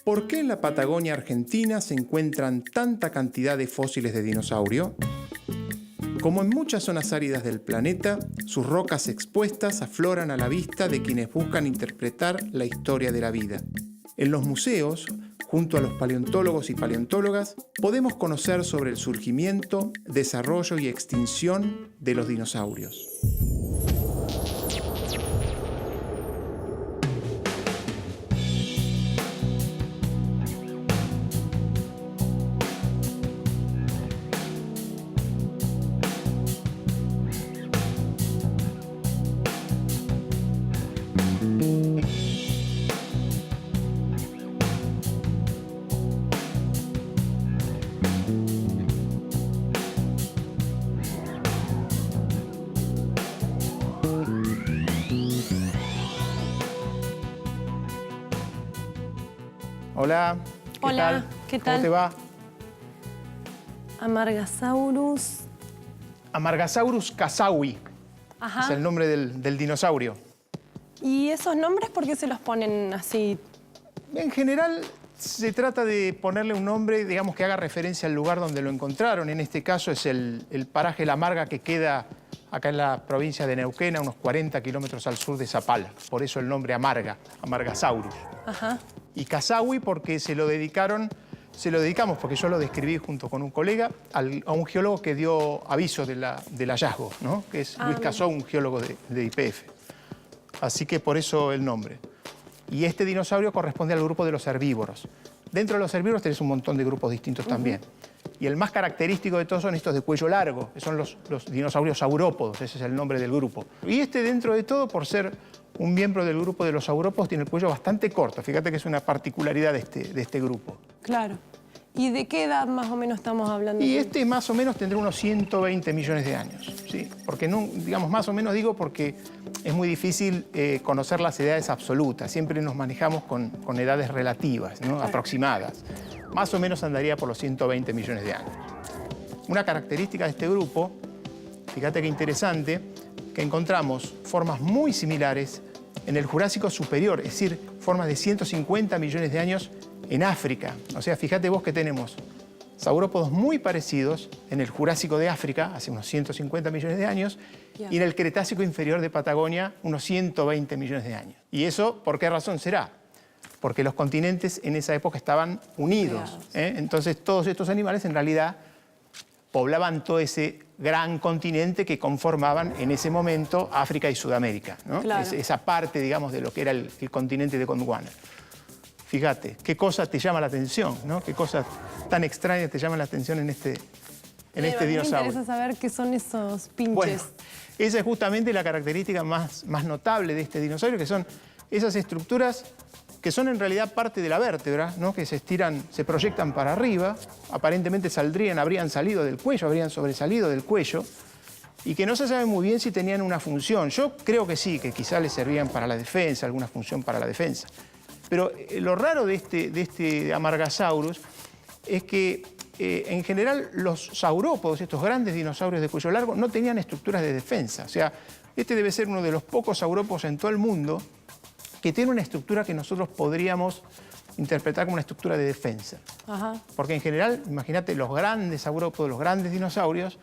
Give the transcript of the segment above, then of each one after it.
¿Por qué en la Patagonia Argentina se encuentran tanta cantidad de fósiles de dinosaurio? Como en muchas zonas áridas del planeta, sus rocas expuestas afloran a la vista de quienes buscan interpretar la historia de la vida. En los museos, junto a los paleontólogos y paleontólogas, podemos conocer sobre el surgimiento, desarrollo y extinción de los dinosaurios. Hola, Hola, ¿qué tal? ¿Cómo te va? Amargasaurus. Amargasaurus casaui. Ajá. Es el nombre del dinosaurio. ¿Y esos nombres por qué se los ponen así? En general, se trata de ponerle un nombre, digamos, que haga referencia al lugar donde lo encontraron. En este caso es el paraje La Amarga, que queda acá en la provincia de Neuquén, a unos 40 kilómetros al sur de Zapala. Por eso el nombre Amarga, Amargasaurus. Ajá. Y casaui porque se lo dedicamos, porque yo lo describí junto con un colega, a un geólogo que dio aviso del hallazgo, ¿no? Que es Luis Casó, un geólogo de YPF. Así que por eso el nombre. Y este dinosaurio corresponde al grupo de los herbívoros. Dentro de los herbívoros tenés un montón de grupos distintos también. Y el más característico de todos son estos de cuello largo, que son los dinosaurios saurópodos, ese es el nombre del grupo. Y este, dentro de todo, por ser un miembro del grupo de los saurópodos, tiene el cuello bastante corto. Fíjate que es una particularidad de este grupo. Claro. ¿Y de qué edad más o menos estamos hablando? Y este más o menos tendrá unos 120 millones de años, ¿sí? Porque, no, digamos, más o menos digo porque es muy difícil conocer las edades absolutas. Siempre nos manejamos con edades relativas, ¿no? Claro. Aproximadas. Más o menos andaría por los 120 millones de años. Una característica de este grupo, fíjate qué interesante, que encontramos formas muy similares en el Jurásico superior, es decir, formas de 150 millones de años en África. O sea, fíjate vos que tenemos saurópodos muy parecidos en el Jurásico de África, hace unos 150 millones de años, y en el Cretácico inferior de Patagonia, unos 120 millones de años. ¿Y eso por qué razón será? Porque los continentes en esa época estaban unidos, ¿eh? Entonces todos estos animales en realidad poblaban todo ese gran continente que conformaban en ese momento África y Sudamérica, ¿no? Claro. Esa parte, digamos, de lo que era el continente de Gondwana. Fíjate, qué cosa te llama la atención, ¿no? Qué cosas tan extrañas te llaman la atención en este dinosaurio. Me interesa saber qué son esos pinches. Bueno, esa es justamente la característica más notable de este dinosaurio, que son esas estructuras que son en realidad parte de la vértebra, ¿no? Que se estiran, se proyectan para arriba, aparentemente habrían salido del cuello, habrían sobresalido del cuello, y que no se sabe muy bien si tenían una función. Yo creo que sí, que quizá les servían para la defensa, alguna función para la defensa. Pero lo raro de este Amargasaurus es que en general los saurópodos, estos grandes dinosaurios de cuello largo, no tenían estructuras de defensa. O sea, este debe ser uno de los pocos saurópodos en todo el mundo que tiene una estructura que nosotros podríamos interpretar como una estructura de defensa. Ajá. Porque en general, imagínate, los grandes saurópodos, los grandes dinosaurios,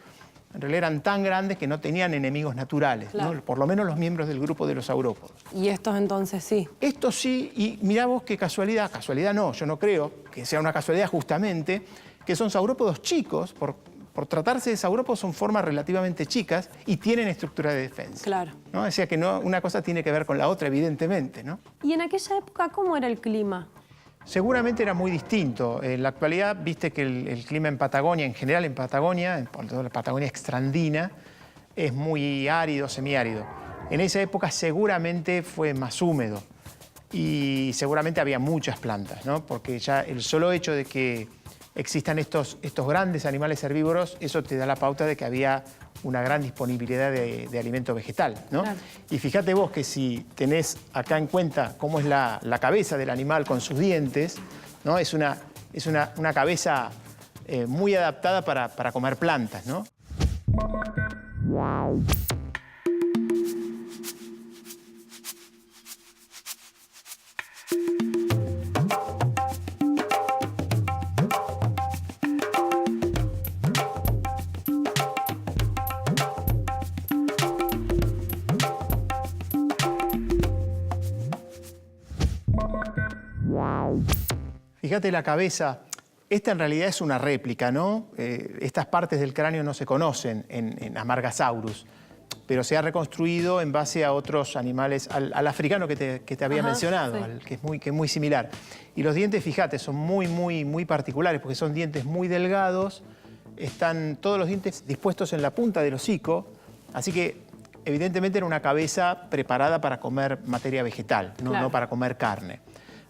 en realidad eran tan grandes que no tenían enemigos naturales, claro, ¿no? Por lo menos los miembros del grupo de los saurópodos. ¿Y estos entonces sí? Estos sí, y mirá vos qué casualidad no, yo no creo que sea una casualidad justamente, que son saurópodos chicos, por tratarse de saurópodos son formas relativamente chicas y tienen estructura de defensa. Claro. ¿No? O sea que no, una cosa tiene que ver con la otra, evidentemente, ¿no? ¿Y en aquella época cómo era el clima? Seguramente era muy distinto. En la actualidad, viste que el clima en Patagonia, en general en Patagonia, por toda la Patagonia extraandina, es muy árido, semiárido. En esa época seguramente fue más húmedo y seguramente había muchas plantas, ¿no? Porque ya el solo hecho de que existan estos grandes animales herbívoros, eso te da la pauta de que había una gran disponibilidad de alimento vegetal, ¿no? Claro. Y fíjate vos que si tenés acá en cuenta cómo es la cabeza del animal con sus dientes, ¿no? Es una cabeza muy adaptada para comer plantas, ¿no? Fíjate la cabeza, esta en realidad es una réplica, ¿no? Estas partes del cráneo no se conocen en Amargasaurus, pero se ha reconstruido en base a otros animales, al africano que te había mencionado, sí. que es muy similar. Y los dientes, fíjate, son muy particulares, porque son dientes muy delgados, están todos los dientes dispuestos en la punta del hocico, así que evidentemente era una cabeza preparada para comer materia vegetal, no para comer carne.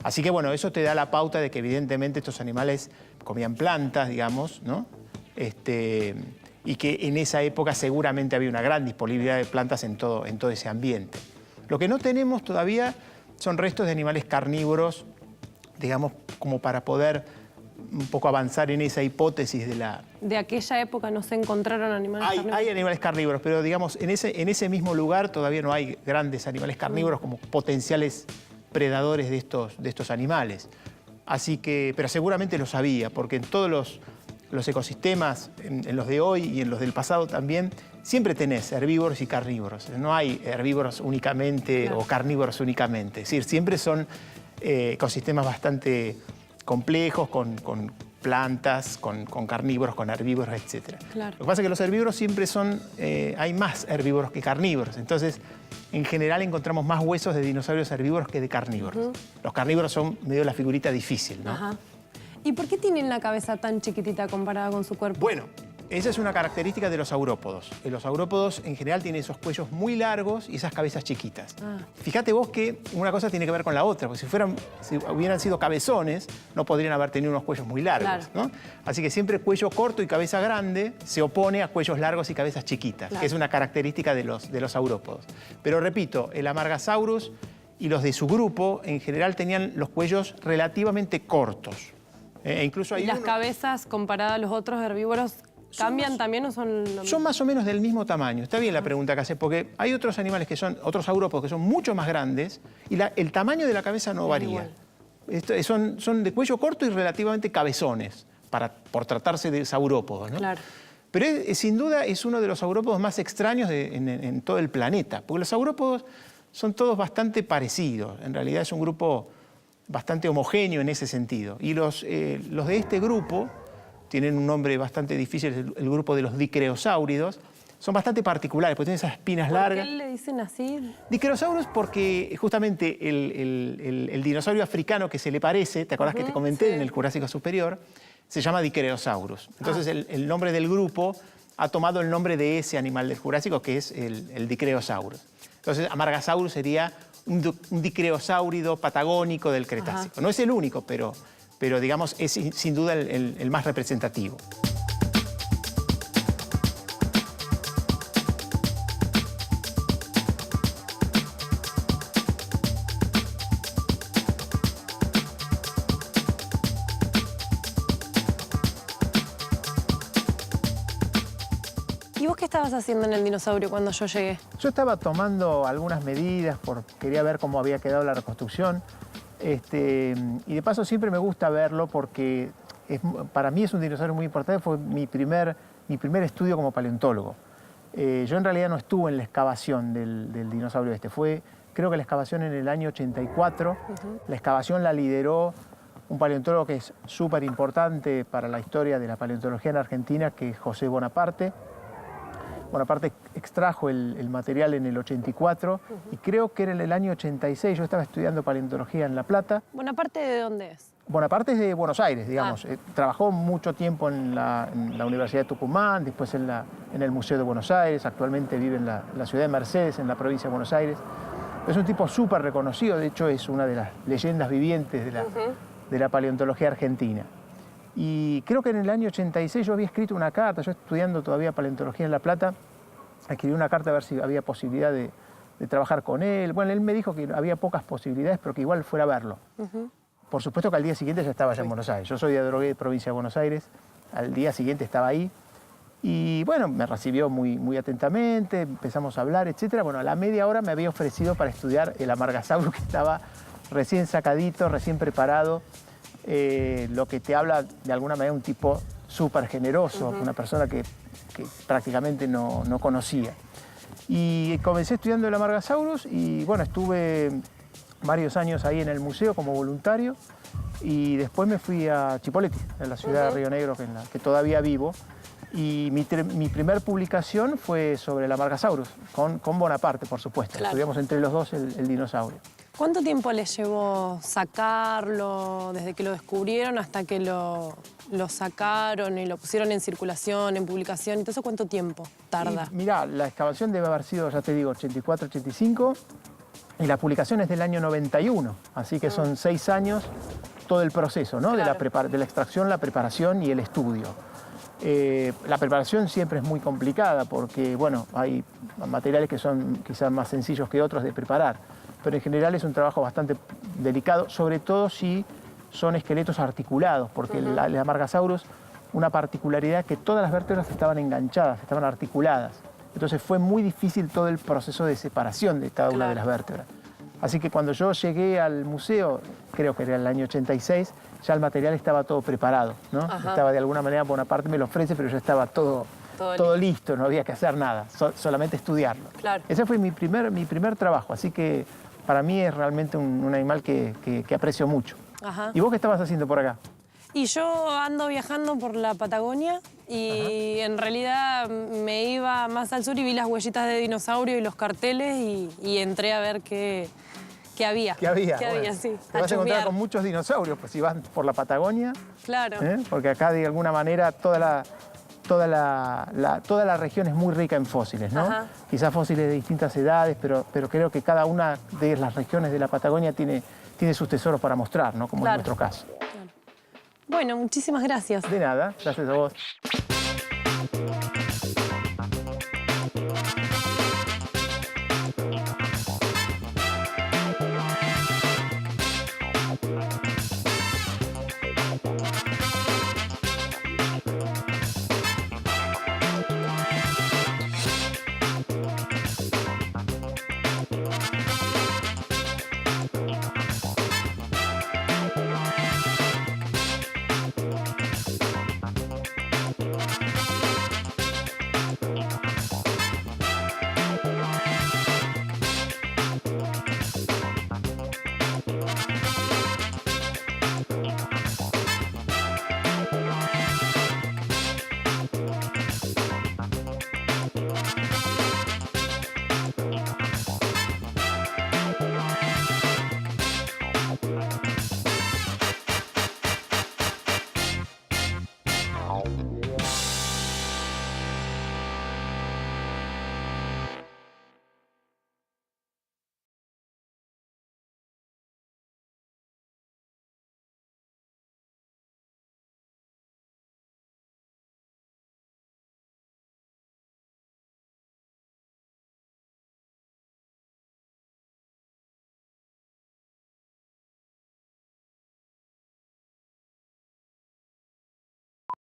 Así que bueno, eso te da la pauta de que evidentemente estos animales comían plantas, digamos, ¿no? Y que en esa época seguramente había una gran disponibilidad de plantas en todo ese ambiente. Lo que no tenemos todavía son restos de animales carnívoros, digamos, como para poder un poco avanzar en esa hipótesis de la... De aquella época no se encontraron animales carnívoros. Hay animales carnívoros, pero digamos, en ese mismo lugar todavía no hay grandes animales carnívoros como potenciales predadores de estos animales. Así que, pero seguramente lo sabía, porque en todos los ecosistemas, en los de hoy y en los del pasado también, siempre tenés herbívoros y carnívoros. No hay herbívoros únicamente o carnívoros únicamente. Es decir, siempre son ecosistemas bastante complejos, con plantas, con carnívoros, con herbívoros, etc. Claro. Lo que pasa es que los herbívoros siempre hay más herbívoros que carnívoros. Entonces, en general encontramos más huesos de dinosaurios herbívoros que de carnívoros. Los carnívoros son medio la figurita difícil, ¿no? Ajá. ¿Y por qué tienen la cabeza tan chiquitita comparada con su cuerpo? Bueno, esa es una característica de los saurópodos. Los saurópodos en general tienen esos cuellos muy largos y esas cabezas chiquitas. Fíjate vos que una cosa tiene que ver con la otra, porque si hubieran sido cabezones, no podrían haber tenido unos cuellos muy largos, ¿no? Así que siempre cuello corto y cabeza grande se opone a cuellos largos y cabezas chiquitas, que es una característica de los saurópodos. Pero repito, el Amargasaurus y los de su grupo en general tenían los cuellos relativamente cortos. Incluso hay ¿Y las cabezas comparadas a los otros herbívoros cambian también o son lo mismo? Son más o menos del mismo tamaño. Está bien la pregunta que hace, porque hay otros animales otros saurópodos que son mucho más grandes y el tamaño de la cabeza no varía. Son de cuello corto y relativamente cabezones, por tratarse de saurópodos, ¿no? Claro. Pero sin duda es uno de los saurópodos más extraños en todo el planeta, porque los saurópodos son todos bastante parecidos. En realidad es un grupo bastante homogéneo en ese sentido. Y los de este grupo tienen un nombre bastante difícil, el grupo de los dicreosáuridos, son bastante particulares, porque tienen esas espinas largas. ¿Por qué le dicen así? Dicreosaurus porque justamente el dinosaurio africano que se le parece, ¿te acordás que te comenté en el Jurásico Superior? Se llama Dicreosaurus. Entonces el nombre del grupo ha tomado el nombre de ese animal del Jurásico, que es el Dicreosaurus. Entonces Amargasaurus sería un dicreosáurido patagónico del Cretácico. No es el único, pero digamos, es sin duda el más representativo. ¿Y vos qué estabas haciendo en el dinosaurio cuando yo llegué? Yo estaba tomando algunas medidas, quería ver cómo había quedado la reconstrucción. Y de paso siempre me gusta verlo porque para mí es un dinosaurio muy importante, fue mi primer estudio como paleontólogo. Yo en realidad no estuve en la excavación del dinosaurio este, creo que la excavación en el año 84, la excavación la lideró un paleontólogo que es súper importante para la historia de la paleontología en Argentina, que es José Bonaparte. Bonaparte extrajo el material en el 84 y creo que era en el año 86, yo estaba estudiando paleontología en La Plata. ¿Bonaparte de dónde es? Bonaparte es de Buenos Aires, digamos. Trabajó mucho tiempo en la Universidad de Tucumán, después en el Museo de Buenos Aires, actualmente vive en la ciudad de Mercedes, en la provincia de Buenos Aires. Es un tipo súper reconocido, de hecho es una de las leyendas vivientes de la paleontología argentina. Y creo que en el año 86 yo había escrito una carta, yo estudiando todavía paleontología en La Plata, escribí una carta a ver si había posibilidad de trabajar con él. Bueno, él me dijo que había pocas posibilidades, pero que igual fuera a verlo. Por supuesto que al día siguiente ya estaba allá en Buenos Aires. Yo soy de Adrogué, provincia de Buenos Aires. Al día siguiente estaba ahí. Y bueno, me recibió muy atentamente, empezamos a hablar, etc. Bueno, a la media hora me había ofrecido para estudiar el Amargasaurus, que estaba recién sacadito, recién preparado. Lo que te habla de alguna manera un tipo súper generoso, una persona que prácticamente no conocía. Y comencé estudiando el Amargasaurus y bueno, estuve varios años ahí en el museo como voluntario y después me fui a Chipoleti, en la ciudad de Río Negro, en la que todavía vivo. Y mi primer publicación fue sobre el Amargasaurus, con Bonaparte, por supuesto. Claro. Estudiamos entre los dos el dinosaurio. ¿Cuánto tiempo les llevó sacarlo, desde que lo descubrieron hasta que lo sacaron y lo pusieron en circulación, en publicación? ¿Y todo eso cuánto tiempo tarda? Mirá, la excavación debe haber sido, ya te digo, 84, 85, y la publicación es del año 91, así que son 6 años todo el proceso, ¿no? Claro. De la extracción, la preparación y el estudio. La preparación siempre es muy complicada porque, bueno, hay materiales que son quizás más sencillos que otros de preparar, pero en general es un trabajo bastante delicado, sobre todo si son esqueletos articulados, porque el Amargasaurus, una particularidad es que todas las vértebras estaban enganchadas, estaban articuladas. Entonces fue muy difícil todo el proceso de separación de cada una de las vértebras. Así que cuando yo llegué al museo, creo que era el año 86, ya el material estaba todo preparado, ¿no? Estaba de alguna manera, Bonaparte me lo ofrece, pero ya estaba todo listo, no había que hacer nada, solamente estudiarlo. Claro. Ese fue mi primer trabajo, así que para mí es realmente un animal que aprecio mucho. ¿Y vos qué estabas haciendo por acá? Y yo ando viajando por la Patagonia y en realidad me iba más al sur y vi las huellitas de dinosaurio y los carteles y entré a ver qué había. ¿Qué había? ¿Qué había, sí. Te vas a encontrar con muchos dinosaurios, pues si vas por la Patagonia. Claro. Porque acá de alguna manera toda la región es muy rica en fósiles, ¿no? Quizás fósiles de distintas edades, pero creo que cada una de las regiones de la Patagonia tiene sus tesoros para mostrar, ¿no? Como en nuestro caso. Bueno, muchísimas gracias. De nada, gracias a vos.